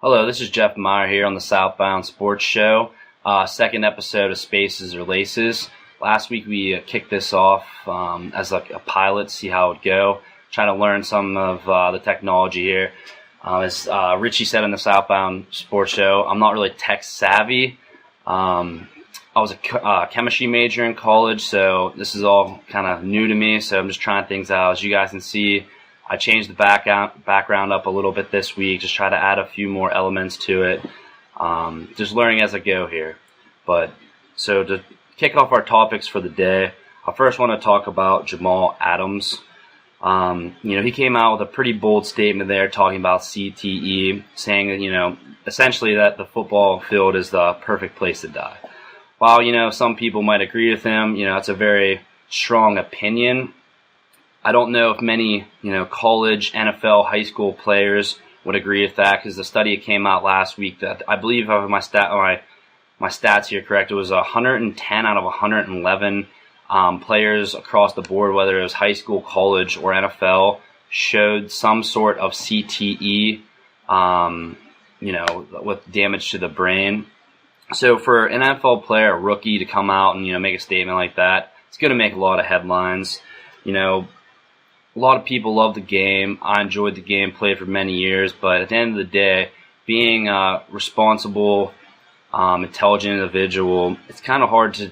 Hello, this is Jeff Meyer here on the Southbound Sports Show. Second episode of Spaces or Laces. Last week we kicked this off as like a pilot, see how it would go. Trying to learn some of the technology here. As Richie said on the Southbound Sports Show, I'm not really tech savvy. I was a chemistry major in college, so this is all kind of new to me. So I'm just trying things out. As you guys can see, I changed the background up a little bit this week, just try to add a few more elements to it. Just learning as I go here. So to kick off our topics for the day, I first want to talk about Jamal Adams. He came out with a pretty bold statement there talking about CTE, saying that, essentially that the football field is the perfect place to die. While, some people might agree with him, it's a very strong opinion. I don't know if many, college, NFL, high school players would agree with that, because the study came out last week that I believe if my stats here correct, it was 110 out of 111 players across the board, whether it was high school, college, or NFL, showed some sort of CTE, with damage to the brain. So for an NFL player, a rookie, to come out and, make a statement like that, it's going to make a lot of headlines. A lot of people love the game. I enjoyed the game, played for many years, but at the end of the day, being a responsible, intelligent individual, it's kind of hard to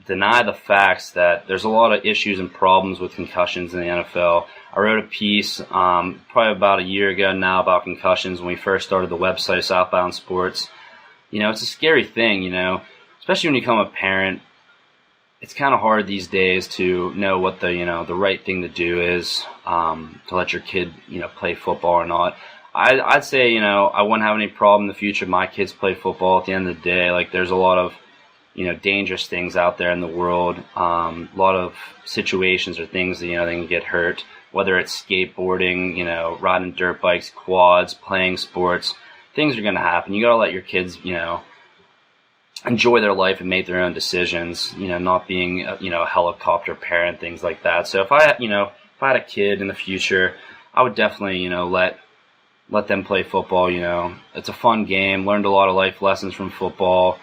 deny the facts that there's a lot of issues and problems with concussions in the NFL. I wrote a piece probably about a year ago now about concussions when we first started the website, Southbound Sports. It's a scary thing, especially when you become a parent. It's kind of hard these days to know what the right thing to do is, to let your kid, play football or not. I'd say, I wouldn't have any problem in the future if my kids play football. At the end of the day, like, there's a lot of, dangerous things out there in the world. A lot of situations or things that, they can get hurt, whether it's skateboarding, riding dirt bikes, quads, playing sports. Things are going to happen. You got to let your kids, enjoy their life and make their own decisions, not being, a helicopter parent, things like that. So if I had a kid in the future, I would definitely, let them play football. It's a fun game. Learned a lot of life lessons from football.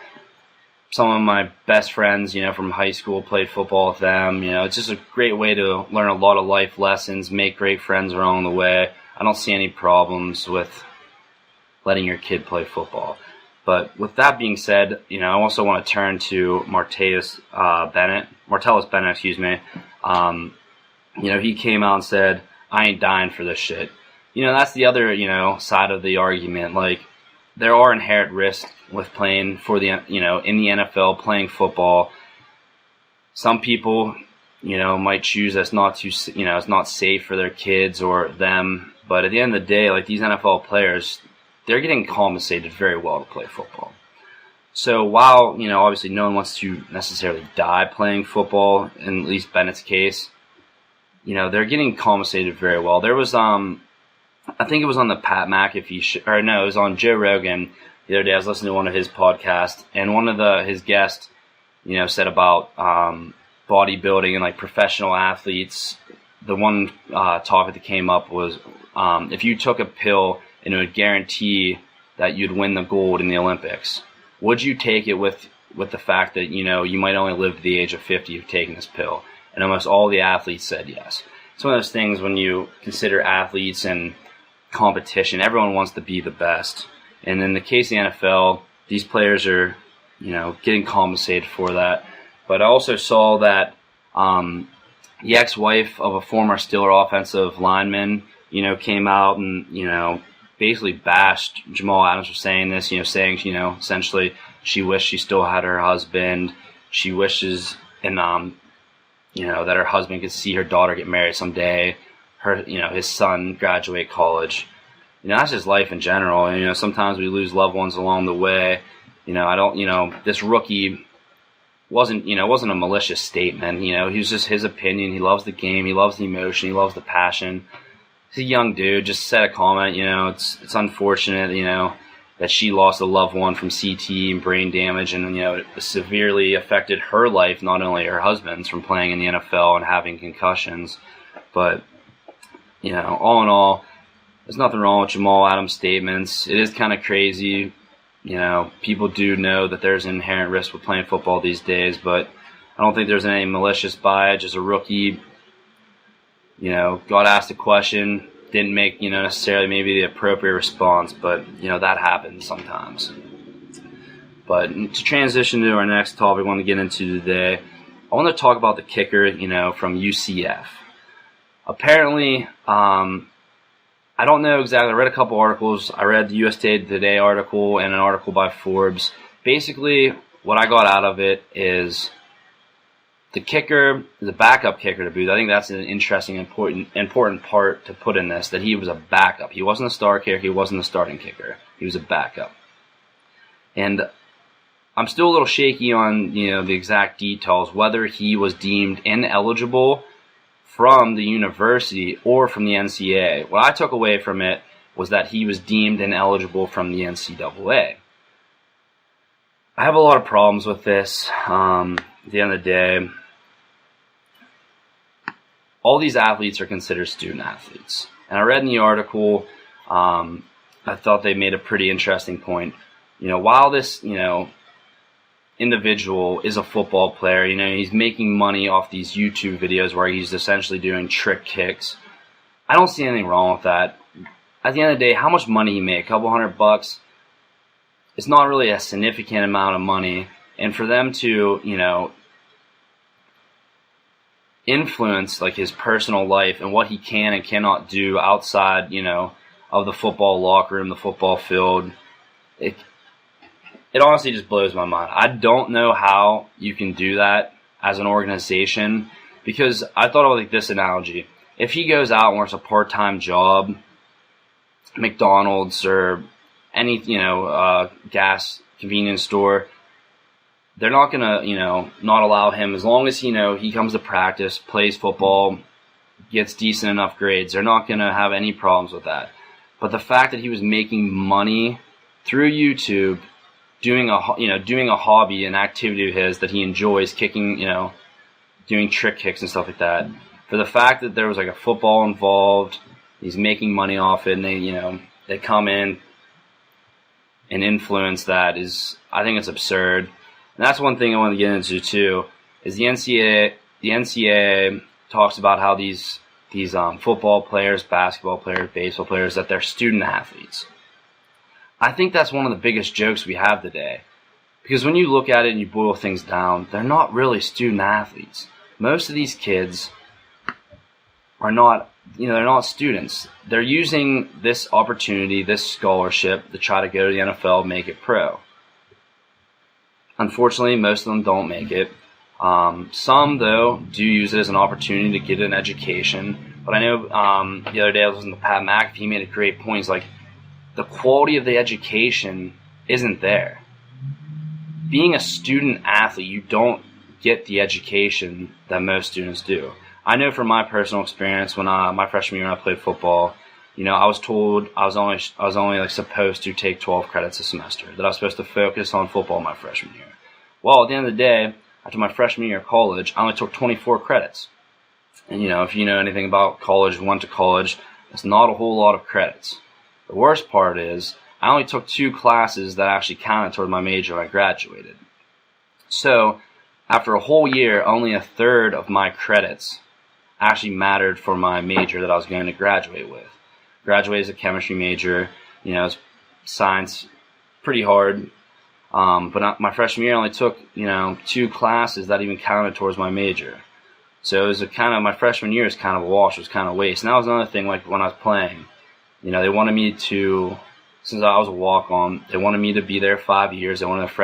Some of my best friends, from high school played football with them. It's just a great way to learn a lot of life lessons, make great friends along the way. I don't see any problems with letting your kid play football. But with that being said, I also want to turn to Martellus Bennett. He came out and said, "I ain't dying for this shit." That's the other, side of the argument. Like, there are inherent risks with playing for the, in the NFL, playing football. Some people, might choose that's not too, it's not safe for their kids or them. But at the end of the day, like, these NFL players, they're getting compensated very well to play football. So while, obviously no one wants to necessarily die playing football, in at least Bennett's case, they're getting compensated very well. There was, I think it was on the Pat McAfee it was on Joe Rogan the other day. I was listening to one of his podcasts, and one of his guests, said about bodybuilding and like professional athletes. The one topic that came up was if you took a pill and it would guarantee that you'd win the gold in the Olympics, would you take it with the fact that, you might only live to the age of 50 if taking this pill? And almost all the athletes said yes. It's one of those things when you consider athletes and competition, everyone wants to be the best. And in the case of the NFL, these players are, getting compensated for that. But I also saw that the ex-wife of a former Steeler offensive lineman, came out and, basically bashed Jamal Adams for saying this, saying, essentially she wished she still had her husband. She wishes that her husband could see her daughter get married someday, his son graduate college. That's just life in general. Sometimes we lose loved ones along the way. This rookie wasn't a malicious statement. He was just his opinion. He loves the game. He loves the emotion. He loves the passion. He's a young dude, just said a comment. It's unfortunate, that she lost a loved one from CTE and brain damage, and, it severely affected her life, not only her husband's, from playing in the NFL and having concussions. But, all in all, there's nothing wrong with Jamal Adams' statements. It is kind of crazy. People do know that there's an inherent risk with playing football these days, but I don't think there's any malicious bias. As a rookie, got asked a question, didn't make, necessarily maybe the appropriate response, but, that happens sometimes. But to transition to our next topic I want to get into today, I want to talk about the kicker, from UCF. Apparently, I don't know exactly. I read a couple articles. I read the USA Today article and an article by Forbes. Basically, what I got out of it is the kicker is a backup kicker to boot. I think that's an interesting, important part to put in this, that he was a backup. He wasn't a star kicker. He wasn't a starting kicker. He was a backup. And I'm still a little shaky on, the exact details, whether he was deemed ineligible from the university or from the NCAA. What I took away from it was that he was deemed ineligible from the NCAA. I have a lot of problems with this. At the end of the day, all these athletes are considered student athletes. And I read in the article, I thought they made a pretty interesting point. While this, individual is a football player, he's making money off these YouTube videos where he's essentially doing trick kicks. I don't see anything wrong with that. At the end of the day, how much money he made, a couple $100, it's not really a significant amount of money. And for them to, influence like his personal life and what he can and cannot do outside, of the football locker room, the football field, it honestly just blows my mind. I don't know how you can do that as an organization, because I thought of like this analogy. If he goes out and works a part-time job, McDonald's or any, gas convenience store, they're not going to, not allow him, as long as, he comes to practice, plays football, gets decent enough grades, they're not going to have any problems with that. But the fact that he was making money through YouTube, doing a hobby, an activity of his that he enjoys, kicking, doing trick kicks and stuff like that. For the fact that there was like a football involved, he's making money off it, and they come in and influence that is, I think it's absurd. And that's one thing I want to get into too, is the NCAA talks about how these football players, basketball players, baseball players, that they're student athletes. I think that's one of the biggest jokes we have today. Because when you look at it and you boil things down, they're not really student athletes. Most of these kids are not, they're not students. They're using this opportunity, this scholarship, to try to go to the NFL, make it pro. Unfortunately, most of them don't make it. Some, though, do use it as an opportunity to get an education. But I know the other day I was listening to Pat McAfee, he made a great point. He's like, the quality of the education isn't there. Being a student athlete, you don't get the education that most students do. I know from my personal experience, when my freshman year when I played football, I was told I was only like supposed to take 12 credits a semester, that I was supposed to focus on football my freshman year. Well, at the end of the day, after my freshman year of college, I only took 24 credits. And if you know anything about college, went to college, it's not a whole lot of credits. The worst part is, I only took 2 classes that actually counted toward my major when I graduated. So, after a whole year, only a third of my credits actually mattered for my major that I was going to graduate with. Graduated as a chemistry major, it's science, pretty hard. But my freshman year, I only took, 2 classes that even counted towards my major. So it was my freshman year is kind of a wash, it was kind of a waste. And that was another thing, like when I was playing. They wanted me to, since I was a walk-on, they wanted me to be there 5 years. They wanted a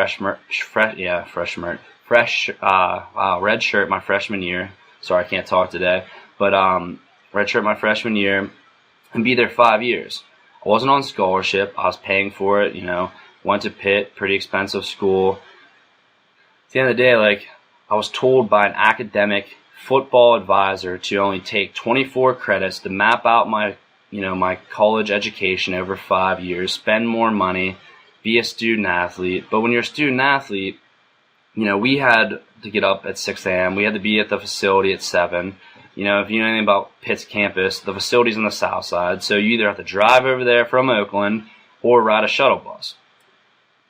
red shirt my freshman year. Sorry, I can't talk today. But red shirt my freshman year and be there 5 years. I wasn't on scholarship. I was paying for it, Went to Pitt, pretty expensive school. At the end of the day, I was told by an academic football advisor to only take 24 credits to map out my college education over 5 years, spend more money, be a student athlete. But when you're a student athlete, we had to get up at 6 a.m. We had to be at the facility at 7. if you know anything about Pitt's campus, the facility's on the south side, so you either have to drive over there from Oakland or ride a shuttle bus.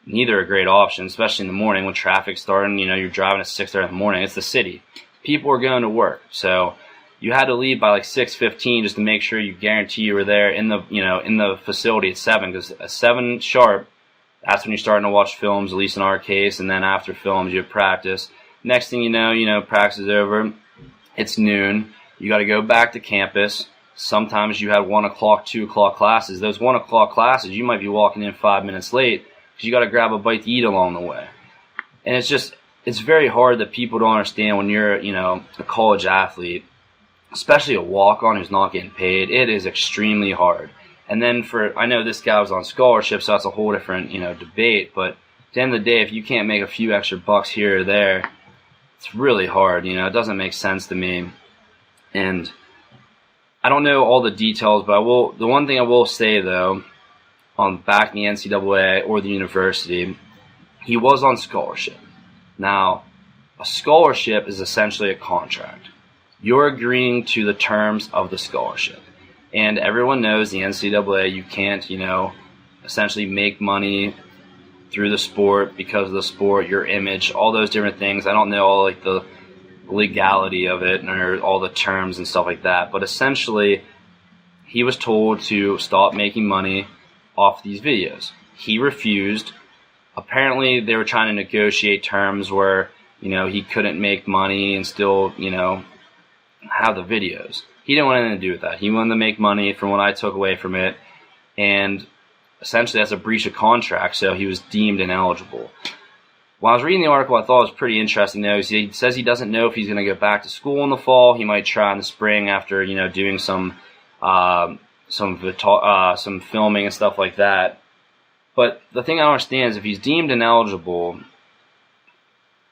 Neither are a great option, especially in the morning when traffic's starting. You're driving at 6:30 in the morning. It's the city. People are going to work, so you had to leave by like 6:15 just to make sure you guarantee you were there in the facility at 7, because at 7 sharp, that's when you're starting to watch films, at least in our case, and then after films you have practice. Next thing you know, practice is over. It's noon. You got to go back to campus. Sometimes you had 1 o'clock, 2 o'clock classes. Those 1 o'clock classes, you might be walking in 5 minutes late because you got to grab a bite to eat along the way. And it's very hard that people don't understand when you're, a college athlete, especially a walk-on who's not getting paid. It is extremely hard. And then I know this guy was on scholarship, so that's a whole different, debate. But at the end of the day, if you can't make a few extra bucks here or there, it's really hard. It doesn't make sense to me. And I don't know all the details, but the one thing I will say, though, on back in the NCAA or the university, he was on scholarship. Now, a scholarship is essentially a contract. You're agreeing to the terms of the scholarship. And everyone knows the NCAA, you can't, essentially make money through the sport, because of the sport, your image, all those different things. I don't know all the legality of it or all the terms and stuff like that. But essentially, he was told to stop making money off these videos. He refused. Apparently, they were trying to negotiate terms where, he couldn't make money and still, have the videos. He didn't want anything to do with that. He wanted to make money from what I took away from it. And essentially, that's a breach of contract, so he was deemed ineligible. When I was reading the article, I thought it was pretty interesting, though. He says he doesn't know if he's going to go back to school in the fall. He might try in the spring after, doing some filming and stuff like that. But the thing I don't understand is if he's deemed ineligible,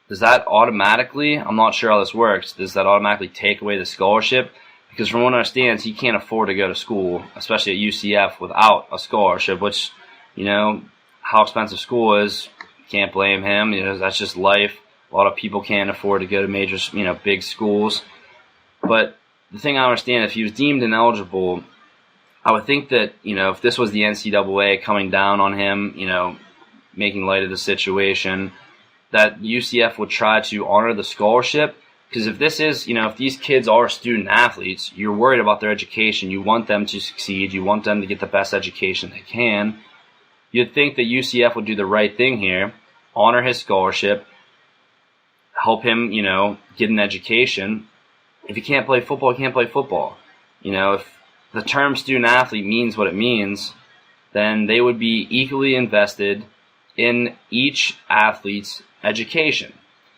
does that automatically, I'm not sure how this works, does that automatically take away the scholarship? Because from what I understand, he can't afford to go to school, especially at UCF, without a scholarship, which, how expensive school is, can't blame him. That's just life. A lot of people can't afford to go to major, big schools. But the thing I understand, if he was deemed ineligible, I would think that, if this was the NCAA coming down on him, making light of the situation, that UCF would try to honor the scholarship. Because if this is, if these kids are student athletes, you're worried about their education. You want them to succeed. You want them to get the best education they can. You'd think that UCF would do the right thing here, honor his scholarship, help him, get an education. If he can't play football, he can't play football. If the term student athlete means what it means, then they would be equally invested in each athlete's education.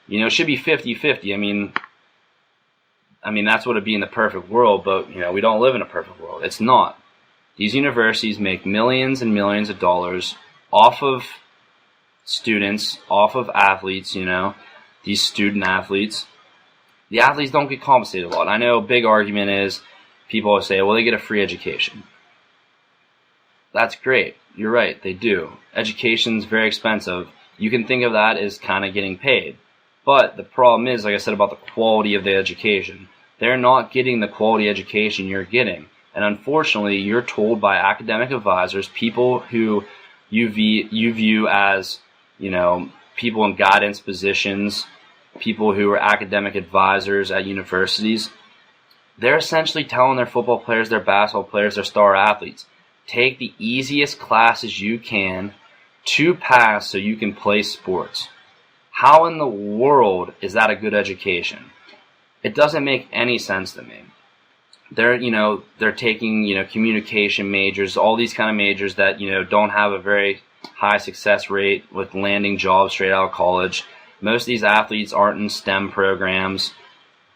It should be 50-50. I mean, that's what it'd be in the perfect world, but, we don't live in a perfect world. It's not. These universities make millions and millions of dollars off of students, off of athletes, these student athletes. The athletes don't get compensated a lot. I know a big argument is people always say, well, they get a free education. That's great. You're right, they do. Education's very expensive. You can think of that as kind of getting paid. But the problem is, like I said, about the quality of the education. They're not getting the quality education you're getting. And unfortunately, you're told by academic advisors, people who you view as, people in guidance positions, people who are academic advisors at universities, they're essentially telling their football players, their basketball players, their star athletes, take the easiest classes you can to pass so you can play sports. How in the world is that a good education? It doesn't make any sense to me. They're taking, communication majors, all these kind of majors that, don't have a very high success rate with landing jobs straight out of college. Most of these athletes aren't in STEM programs.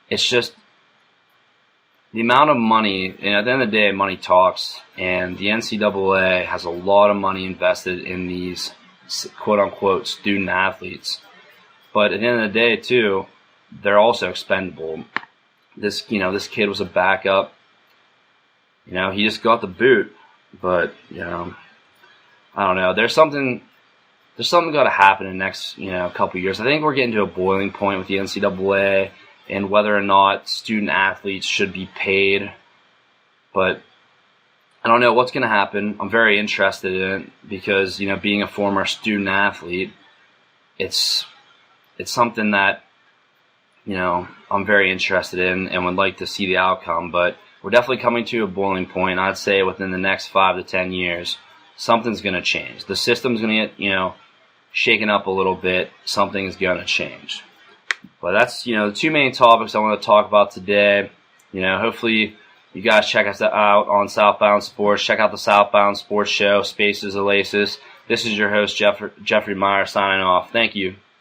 It's just the amount of money, at the end of the day, money talks, and the NCAA has a lot of money invested in these quote-unquote student athletes. But at the end of the day, too, they're also expendable. This kid was a backup. He just got the boot. But, I don't know. There's something got to happen in the next, couple of years. I think we're getting to a boiling point with the NCAA. and whether or not student athletes should be paid. But I don't know what's going to happen. I'm very interested in it because, being a former student athlete, it's something that, I'm very interested in and would like to see the outcome. But we're definitely coming to a boiling point. I'd say within the next 5 to 10 years, something's going to change. The system's going to get, shaken up a little bit. Something's going to change. But that's, the two main topics I want to talk about today. Hopefully you guys check us out on Southbound Sports. Check out the Southbound Sports Show, Spaces Oasis. This is your host, Jeffrey Meyer, signing off. Thank you.